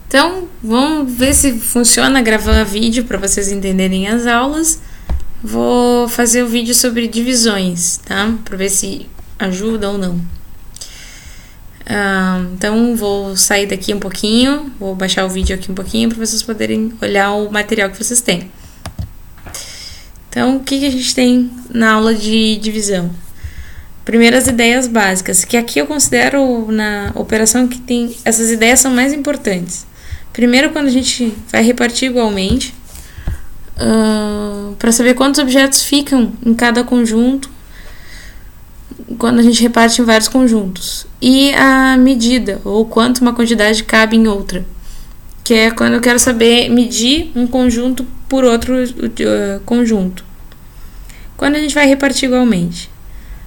Então, vamos ver se funciona gravar vídeo para vocês entenderem as aulas. Vou fazer o vídeo sobre divisões, tá? Para ver se ajuda ou não. Então, vou sair daqui um pouquinho, vou baixar o vídeo aqui um pouquinho para vocês poderem olhar o material que vocês têm. Então, o que a gente tem na aula de divisão? Primeiro, as ideias básicas, que aqui eu considero na operação que tem essas ideias são mais importantes. Primeiro, quando a gente vai repartir igualmente, para saber quantos objetos ficam em cada conjunto, quando a gente reparte em vários conjuntos. E a medida, ou quanto uma quantidade cabe em outra, que é quando eu quero saber medir um conjunto por outro conjunto. Quando a gente vai repartir igualmente.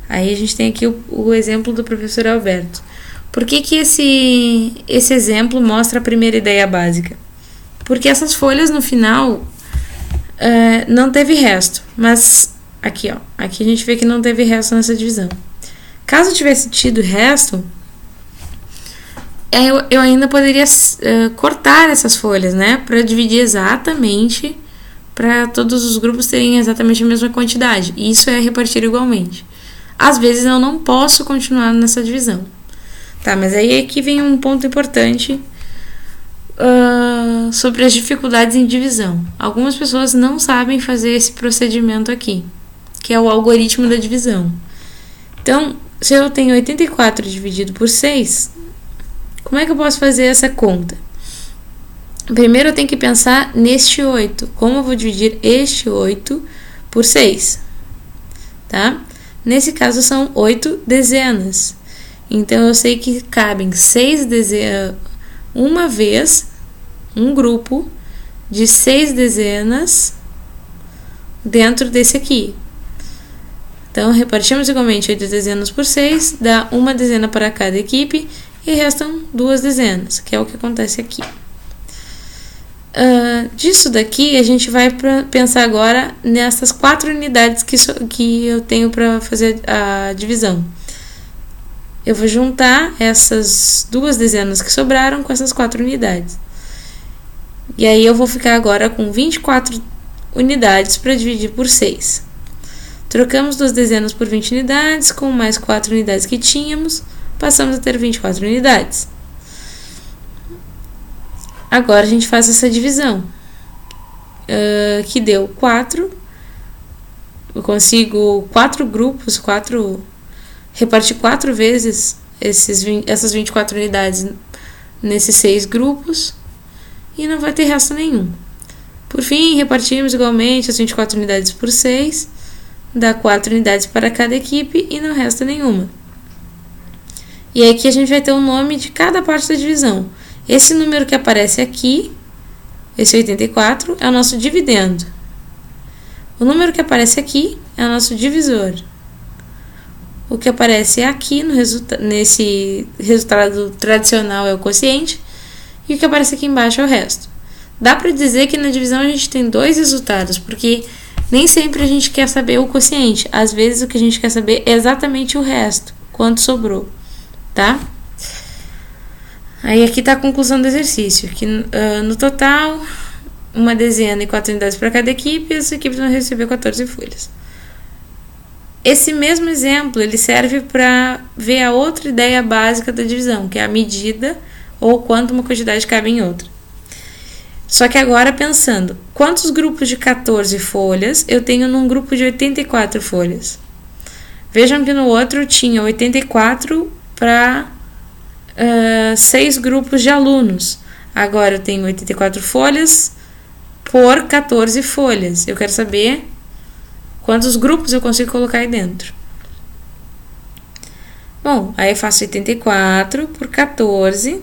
Aí a gente tem aqui o exemplo do professor Alberto. Por que esse exemplo mostra a primeira ideia básica? Porque essas folhas no final não teve resto, mas aqui a gente vê que não teve resto nessa divisão. Caso tivesse tido resto, eu ainda poderia cortar essas folhas, né, para dividir exatamente, para todos os grupos terem exatamente a mesma quantidade. Isso é repartir igualmente. Às vezes eu não posso continuar nessa divisão. Tá, mas aí aqui vem um ponto importante sobre as dificuldades em divisão. Algumas pessoas não sabem fazer esse procedimento aqui, que é o algoritmo da divisão. Então, se eu tenho 84 dividido por 6, como é que eu posso fazer essa conta? Primeiro eu tenho que pensar neste 8. Como eu vou dividir este 8 por 6? Tá? Nesse caso são 8 dezenas. Então eu sei que cabem 6 dezenas, uma vez, um grupo de 6 dezenas dentro desse aqui. Então, repartimos igualmente 8 dezenas por 6, dá uma dezena para cada equipe e restam 2 dezenas, que é o que acontece aqui. Disso daqui, a gente vai pensar agora nessas 4 unidades que eu tenho para fazer a divisão. Eu vou juntar essas 2 dezenas que sobraram com essas 4 unidades. E aí eu vou ficar agora com 24 unidades para dividir por 6. Trocamos 2 dezenas por 20 unidades, com mais 4 unidades que tínhamos, passamos a ter 24 unidades. Agora a gente faz essa divisão, que deu 4. Eu consigo 4 grupos, repartir 4 vezes essas 24 unidades nesses 6 grupos e não vai ter resto nenhum. Por fim, repartimos igualmente as 24 unidades por 6, dá 4 unidades para cada equipe e não resta nenhuma. E aqui a gente vai ter o nome de cada parte da divisão. Esse número que aparece aqui, esse 84, é o nosso dividendo. O número que aparece aqui é o nosso divisor. O que aparece aqui nesse resultado tradicional é o quociente, e o que aparece aqui embaixo é o resto. Dá para dizer que na divisão a gente tem 2 resultados, porque nem sempre a gente quer saber o quociente. Às vezes o que a gente quer saber é exatamente o resto, quanto sobrou, tá? Aí aqui está a conclusão do exercício, que no total, uma dezena e 4 unidades para cada equipe, e as equipes vão receber 14 folhas. Esse mesmo exemplo, ele serve para ver a outra ideia básica da divisão, que é a medida ou quanto uma quantidade cabe em outra. Só que agora pensando, quantos grupos de 14 folhas eu tenho num grupo de 84 folhas? Vejam que no outro tinha 84 para 6 grupos de alunos. Agora eu tenho 84 folhas por 14 folhas. Eu quero saber quantos grupos eu consigo colocar aí dentro. Bom, aí eu faço 84 por 14.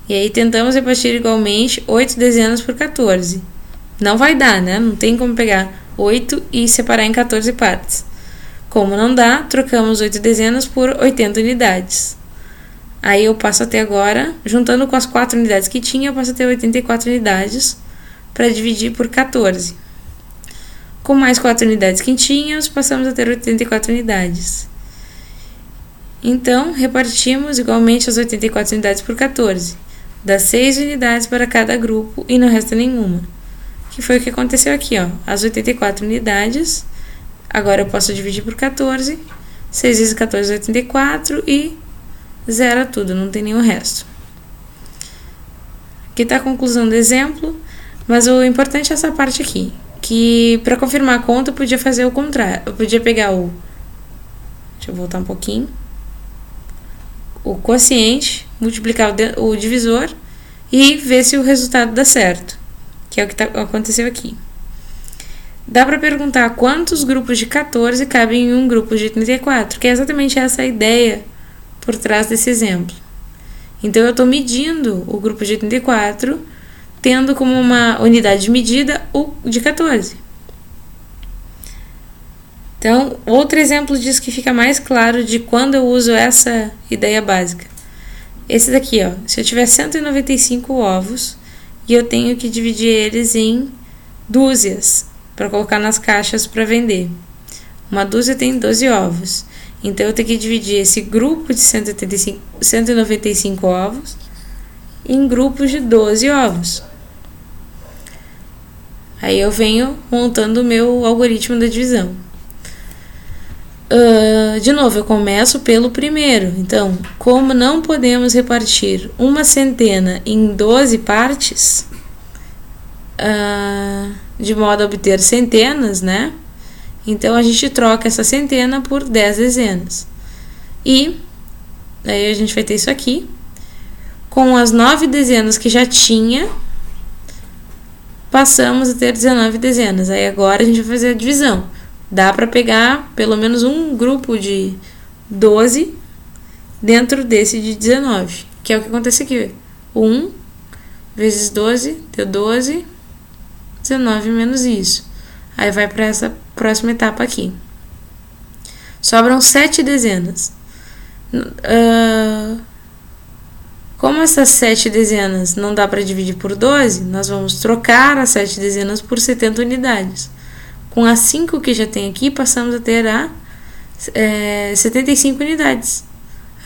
E aí tentamos repartir igualmente 8 dezenas por 14. Não vai dar, né? Não tem como pegar 8 e separar em 14 partes. Como não dá, trocamos 8 dezenas por 80 unidades. Aí eu passo até agora, juntando com as 4 unidades que tinha, eu passo a ter 84 unidades para dividir por 14. Com mais 4 unidades que tínhamos, passamos a ter 84 unidades. Então, repartimos igualmente as 84 unidades por 14. dá 6 unidades para cada grupo e não resta nenhuma. Que foi o que aconteceu aqui, ó. As 84 unidades, agora eu posso dividir por 14, 6 vezes 14 é 84 e zera tudo, não tem nenhum resto. Aqui está a conclusão do exemplo, mas o importante é essa parte aqui, que para confirmar a conta eu podia fazer o contrário. Eu podia pegar deixa eu voltar um pouquinho, o quociente, multiplicar o divisor e ver se o resultado dá certo, que é o que aconteceu aqui. Dá para perguntar quantos grupos de 14 cabem em um grupo de 34, que é exatamente essa a ideia por trás desse exemplo. Então, eu estou medindo o grupo de 34, tendo como uma unidade de medida o de 14. Então, outro exemplo disso que fica mais claro de quando eu uso essa ideia básica. Esse daqui, ó. Se eu tiver 195 ovos e eu tenho que dividir eles em dúzias para colocar nas caixas para vender. Uma dúzia tem 12 ovos. Então, eu tenho que dividir esse grupo de 195 ovos em grupos de 12 ovos. Aí eu venho montando o meu algoritmo da divisão. De novo, eu começo pelo primeiro. Então, como não podemos repartir uma centena em 12 partes, de modo a obter centenas, né? Então, a gente troca essa centena por 10 dezenas. E aí a gente vai ter isso aqui. Com as 9 dezenas que já tinha, passamos a ter 19 dezenas. Aí agora a gente vai fazer a divisão. Dá para pegar pelo menos um grupo de 12 dentro desse de 19, que é o que acontece aqui. 1 vezes 12 deu 12, 19 menos isso. Aí vai para essa próxima etapa aqui. Sobram 7 dezenas. Como essas 7 dezenas não dá para dividir por 12, nós vamos trocar as 7 dezenas por 70 unidades. Com as 5 que já tem aqui, passamos a ter 75 unidades.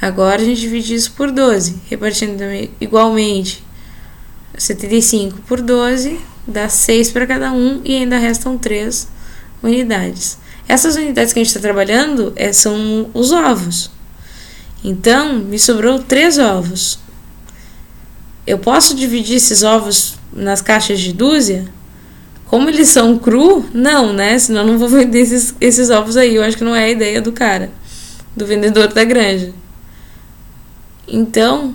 Agora a gente divide isso por 12, repartindo igualmente 75 por 12, dá 6 para cada um e ainda restam 3 unidades. Essas unidades que a gente está trabalhando são os ovos. Então, me sobrou 3 ovos. Eu posso dividir esses ovos nas caixas de dúzia? Como eles são cru, não, né? Senão eu não vou vender esses ovos aí. Eu acho que não é a ideia do cara, do vendedor da granja. Então,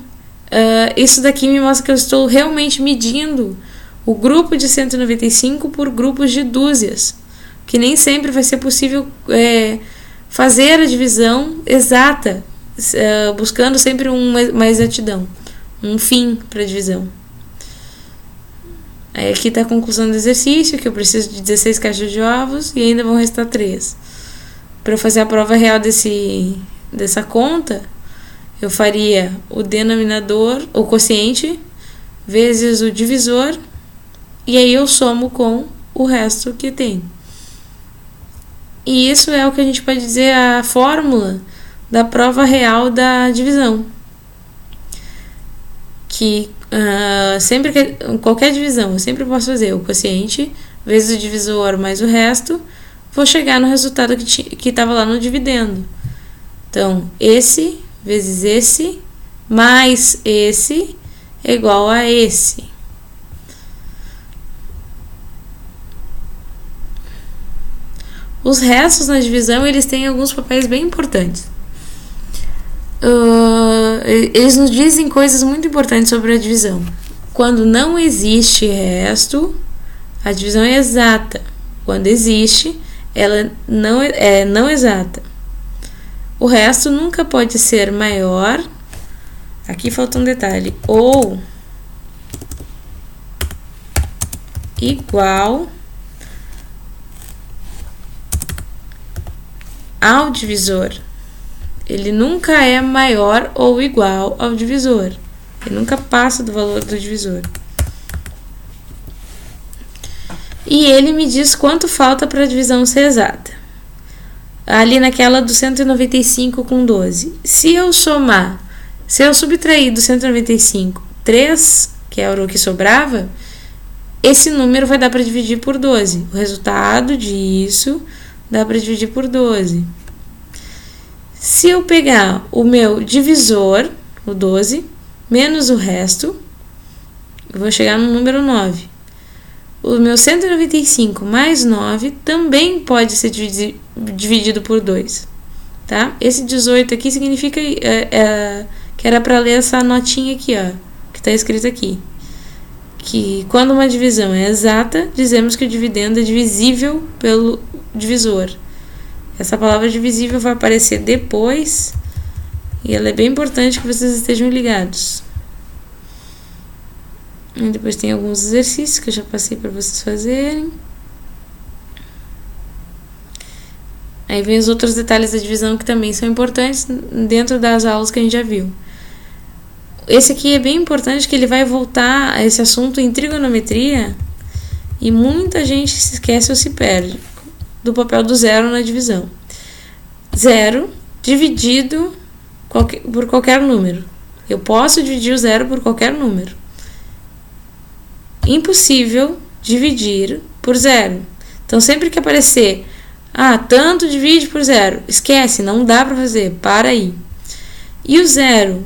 isso daqui me mostra que eu estou realmente medindo o grupo de 195 por grupos de dúzias. Que nem sempre vai ser possível fazer a divisão exata, buscando sempre uma exatidão, um fim para a divisão. Aí aqui está a conclusão do exercício, que eu preciso de 16 caixas de ovos e ainda vão restar 3. Para eu fazer a prova real dessa conta, eu faria o denominador, o quociente, vezes o divisor, e aí eu somo com o resto que tem. E isso é o que a gente pode dizer a fórmula da prova real da divisão. Que sempre que qualquer divisão eu sempre posso fazer o quociente vezes o divisor mais o resto, vou chegar no resultado que estava lá no dividendo. Então, esse vezes esse mais esse é igual a esse. Os restos na divisão, eles têm alguns papéis bem importantes. Eles nos dizem coisas muito importantes sobre a divisão. Quando não existe resto, a divisão é exata. Quando existe, ela não exata. O resto nunca pode ser maior. Aqui falta um detalhe. Ou igual ao divisor. Ele nunca é maior ou igual ao divisor. Ele nunca passa do valor do divisor. E ele me diz quanto falta para a divisão ser exata. Ali naquela do 195 com 12. Se eu subtrair do 195 3, que era o que sobrava, esse número vai dar para dividir por 12. O resultado disso dá para dividir por 12. Se eu pegar o meu divisor, o 12, menos o resto, eu vou chegar no número 9. O meu 195 mais 9 também pode ser dividido por 2. Tá? Esse 18 aqui significa que era para ler essa notinha aqui, ó, que está escrito aqui. Que quando uma divisão é exata, dizemos que o dividendo é divisível pelo divisor. Essa palavra divisível vai aparecer depois e ela é bem importante que vocês estejam ligados. E depois tem alguns exercícios que eu já passei para vocês fazerem. Aí vem os outros detalhes da divisão que também são importantes dentro das aulas que a gente já viu. Esse aqui é bem importante, que ele vai voltar a esse assunto em trigonometria e muita gente se esquece ou se perde do papel do zero na divisão. Zero dividido por qualquer número. Eu posso dividir o zero por qualquer número. Impossível dividir por zero. Então, sempre que aparecer, tanto divide por zero, esquece, não dá para fazer, para aí. E o zero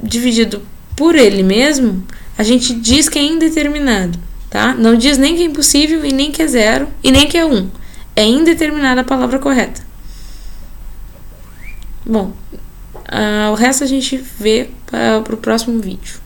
dividido por ele mesmo, a gente diz que é indeterminado, tá? Não diz nem que é impossível, e nem que é zero, e nem que é 1. É indeterminada a palavra correta. Bom, o resto a gente vê para o próximo vídeo.